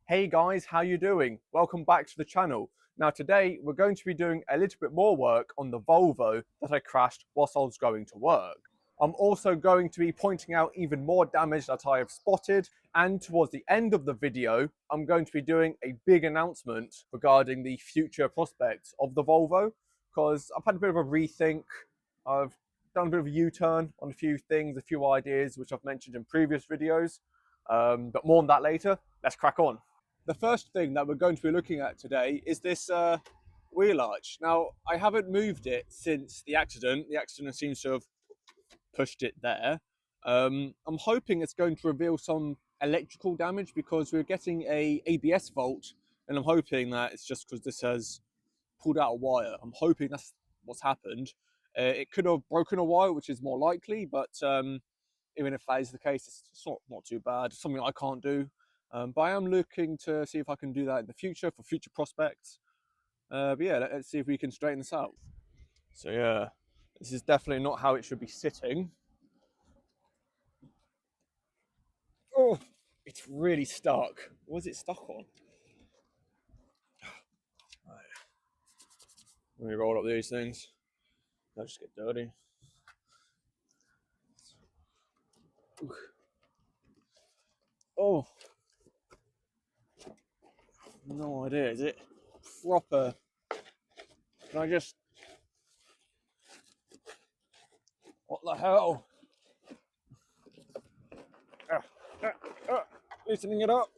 Hey guys, how you doing? Welcome back to the channel. Now today we're going to be doing a little bit more work on the Volvo that I crashed whilst I was going to work. I'm also going to be pointing out even more damage that I have spotted, and towards the end of the video I'm going to be doing a big announcement regarding the future prospects of the Volvo, because I've had a bit of a rethink. I've done a bit of a U-turn on a few things, a few ideas which I've mentioned in previous videos, but more on that later. Let's crack on. The first thing that we're going to be looking at today is this wheel arch. Now, I haven't moved it since the accident. The accident seems to have pushed it there. I'm hoping it's going to reveal some electrical damage because we're getting a ABS fault, and I'm hoping that it's just because this has pulled out a wire. I'm hoping that's what's happened. It could have broken a wire, which is more likely, but even if that is the case, it's not too bad. It's something I can't do. But I am looking to see if I can do that in the future for future prospects. But yeah, let's see if we can straighten this out. So yeah, this is definitely not how it should be sitting. Oh, it's really stuck. What is it stuck on? Let me roll up these things. They'll just get dirty. Oh, no idea. Is it proper? Can I just... What the hell? Loosening it up.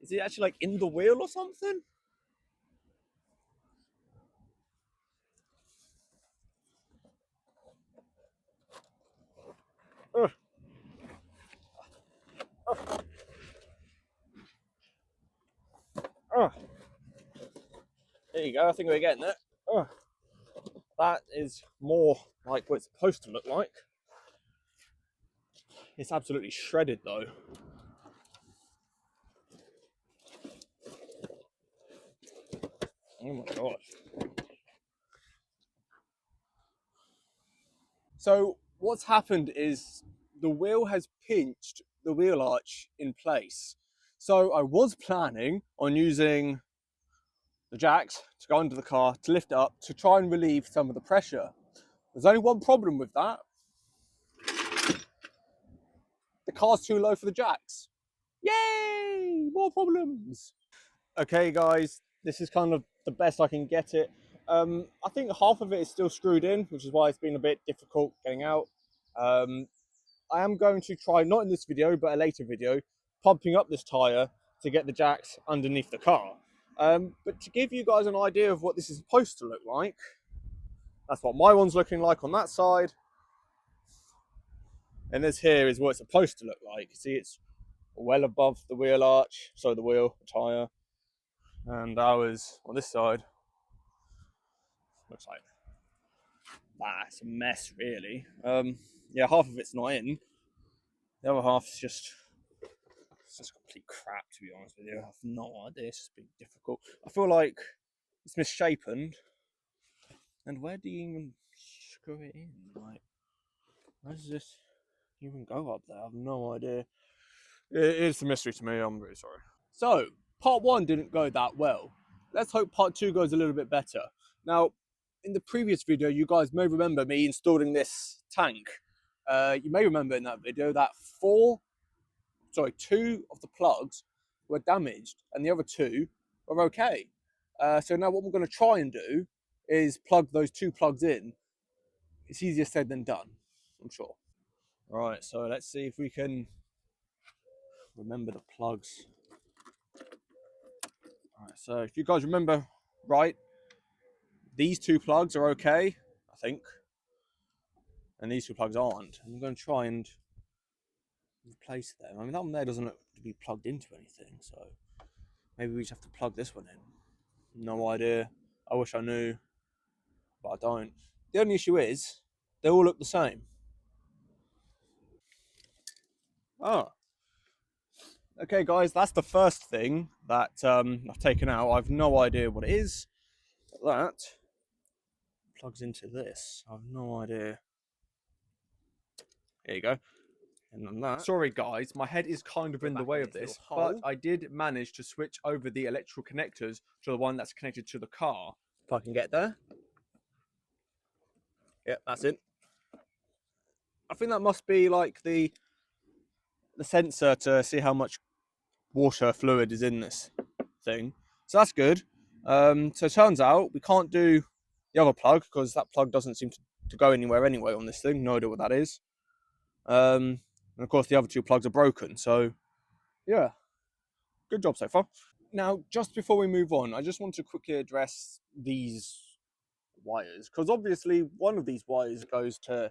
Is it actually like in the wheel or something? There you go. I think we're getting it. That is more like what it's supposed to look like. It's absolutely shredded though. Oh my gosh. So what's happened is the wheel has pinched the wheel arch in place. So I was planning on using the jacks to go under the car to lift it up to try and relieve some of the pressure. There's only one problem with that. The car's too low for the jacks. Yay! More problems. Okay guys, this is kind of the best I can get it. I think half of it is still screwed in, which is why it's been a bit difficult getting out. I am going to try, not in this video, but a later video, pumping up this tyre to get the jacks underneath the car. But to give you guys an idea of what this is supposed to look like, that's what my one's looking like on that side. And this here is what it's supposed to look like. See, it's well above the wheel arch, so the wheel, the tyre. And ours on this side looks like that's a mess, really. Yeah, half of it's not in. The other half is just complete crap, to be honest with you. I have no idea. It's just been difficult. I feel like it's misshapen. And where do you even screw it in? Like, where does this even go up there? I have no idea. It's a mystery to me. I'm really sorry. So, part one didn't go that well. Let's hope part two goes a little bit better. Now, in the previous video, you guys may remember me installing this tank. You may remember in that video that two of the plugs were damaged and the other two were okay. So now what we're going to try and do is plug those two plugs in. It's easier said than done, I'm sure. Right, so let's see if we can remember the plugs. Alright, so if you guys remember right, these two plugs are okay, I think. And these two plugs aren't. I'm going to try and replace them. I mean, that one there doesn't look to be plugged into anything, so maybe we just have to plug this one in. No idea. I wish I knew, but I don't. The only issue is, they all look the same. Oh. Okay, guys, that's the first thing that I've taken out. I've no idea what it is. That plugs into this. I've no idea. Here you go. And then that. Sorry guys, my head is kind of Go in the back way in of its little this, but hole. I did manage to switch over the electrical connectors to the one that's connected to the car. If I can get there. Yep, that's it. I think that must be like the sensor to see how much water fluid is in this thing. So that's good. So it turns out we can't do the other plug because that plug doesn't seem to go anywhere anyway on this thing. No idea what that is. And of course the other two plugs are broken. So yeah, good job so far. Now, just before we move on, I just want to quickly address these wires because obviously one of these wires goes to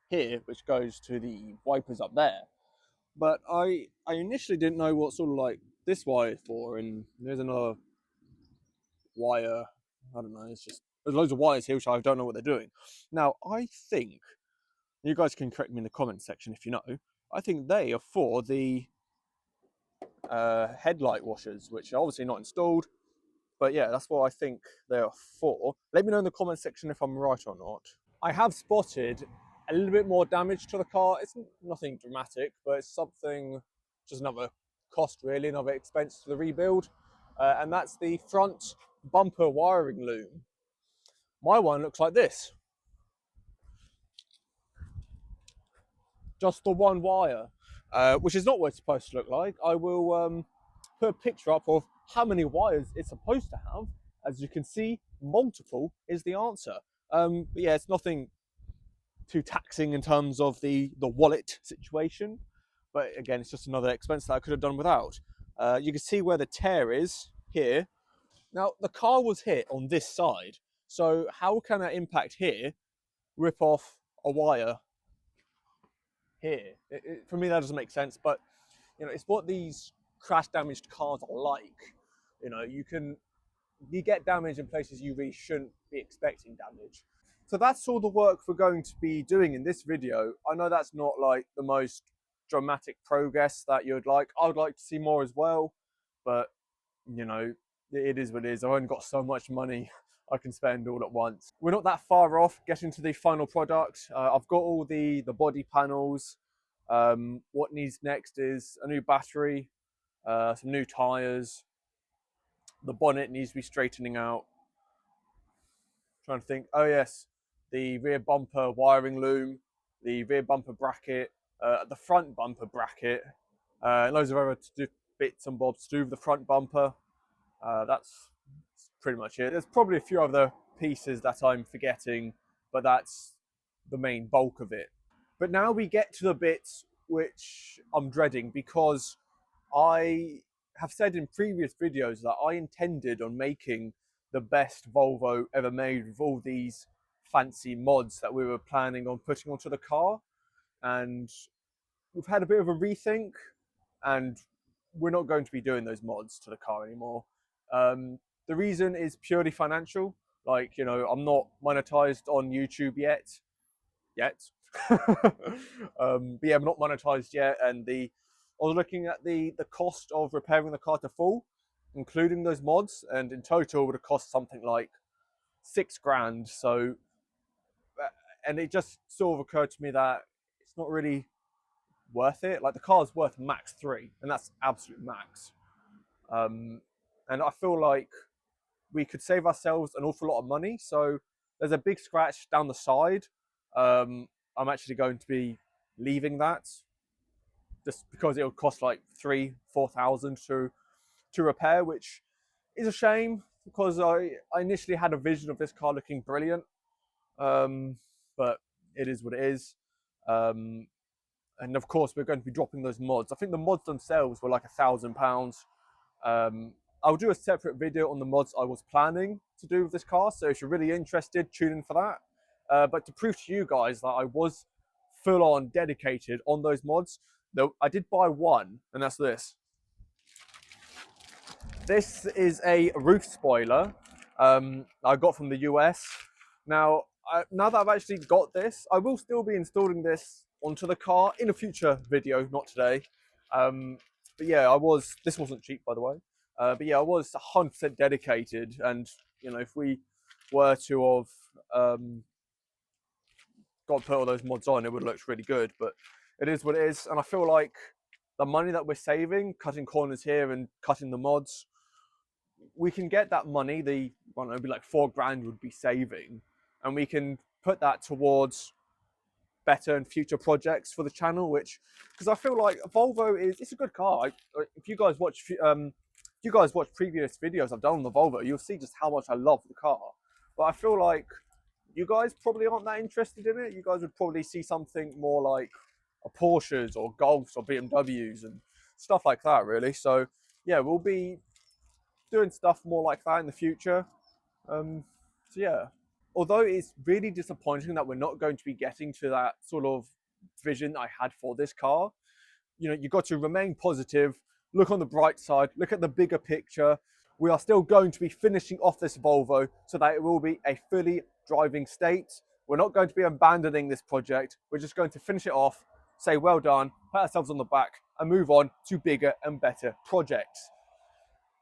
here, which goes to the wipers up there. But I initially didn't know what sort of like this wire is for, and there's another wire. I don't know. It's just there's loads of wires here which I don't know what they're doing. Now I think you guys can correct me in the comments section if you know. I think they are for the headlight washers, which are obviously not installed. But yeah, that's what I think they are for. Let me know in the comment section if I'm right or not. I have spotted a little bit more damage to the car. It's nothing dramatic, but it's something, just another cost really, another expense to the rebuild. And that's the front bumper wiring loom. My one looks like this. Just the one wire, which is not what it's supposed to look like. I will put a picture up of how many wires it's supposed to have. As you can see, multiple is the answer. But yeah, it's nothing too taxing in terms of the wallet situation. But again, it's just another expense that I could have done without. You can see where the tear is here. Now, the car was hit on this side. So how can that impact here rip off a wire here? For me, that doesn't make sense. But, you know, it's what these crash damaged cars are like. You know, you get damage in places you really shouldn't be expecting damage. So that's all the work we're going to be doing in this video. I know that's not like the most dramatic progress that you'd like. I would like to see more as well, but you know, it is what it is. I've only got so much money I can spend all at once. We're not that far off getting to the final product. I've got all the body panels. What needs next is a new battery, some new tires. The bonnet needs to be straightening out. Trying to think. Oh yes, the rear bumper wiring loom, the rear bumper bracket, the front bumper bracket, loads of other bits and bobs to do with the front bumper. That's pretty much it. There's probably a few other pieces that I'm forgetting, but that's the main bulk of it. But now we get to the bits which I'm dreading because I have said in previous videos that I intended on making the best Volvo ever made with all these fancy mods that we were planning on putting onto the car. And we've had a bit of a rethink and we're not going to be doing those mods to the car anymore. The reason is purely financial. Like, you know, I'm not monetized on YouTube yet. But yeah, I'm not monetized yet. And I was looking at the cost of repairing the car to full, including those mods, and in total would have cost something like 6 grand. So, and it just sort of occurred to me that it's not really worth it. Like the car's worth max 3, and that's absolute max. And I feel like we could save ourselves an awful lot of money. So there's a big scratch down the side. I'm actually going to be leaving that just because it would cost like 3,000-4,000 to repair, which is a shame because I initially had a vision of this car looking brilliant. But it is what it is. And of course, we're going to be dropping those mods. I think the mods themselves were like £1,000. I'll do a separate video on the mods I was planning to do with this car. So if you're really interested, tune in for that. But to prove to you guys that I was full on dedicated on those mods, though I did buy one, and that's this. This is a roof spoiler I got from the US. Now, now that I've actually got this, I will still be installing this onto the car in a future video, not today. But yeah, this wasn't cheap, by the way. But yeah, I was 100% dedicated. And, you know, if we were to have got to put all those mods on, it would have looked really good. But it is what it is. And I feel like the money that we're saving, cutting corners here and cutting the mods, we can get that money, I don't know, be like £4 would be saving, and we can put that towards better and future projects for the channel. Which, because I feel like Volvo it's a good car. If you guys watch previous videos I've done on the Volvo, you'll see just how much I love the car. But I feel like you guys probably aren't that interested in it. You guys would probably see something more like a Porsches or Golfs or BMWs and stuff like that, really. So yeah, we'll be doing stuff more like that in the future. So yeah, although it's really disappointing that we're not going to be getting to that sort of vision I had for this car, you know, you've got to remain positive, look on the bright side, look at the bigger picture. We are still going to be finishing off this Volvo so that it will be a fully driving state. We're not going to be abandoning this project. We're just going to finish it off, say well done, pat ourselves on the back, and move on to bigger and better projects.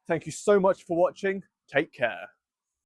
Thank you so much for watching. Take care.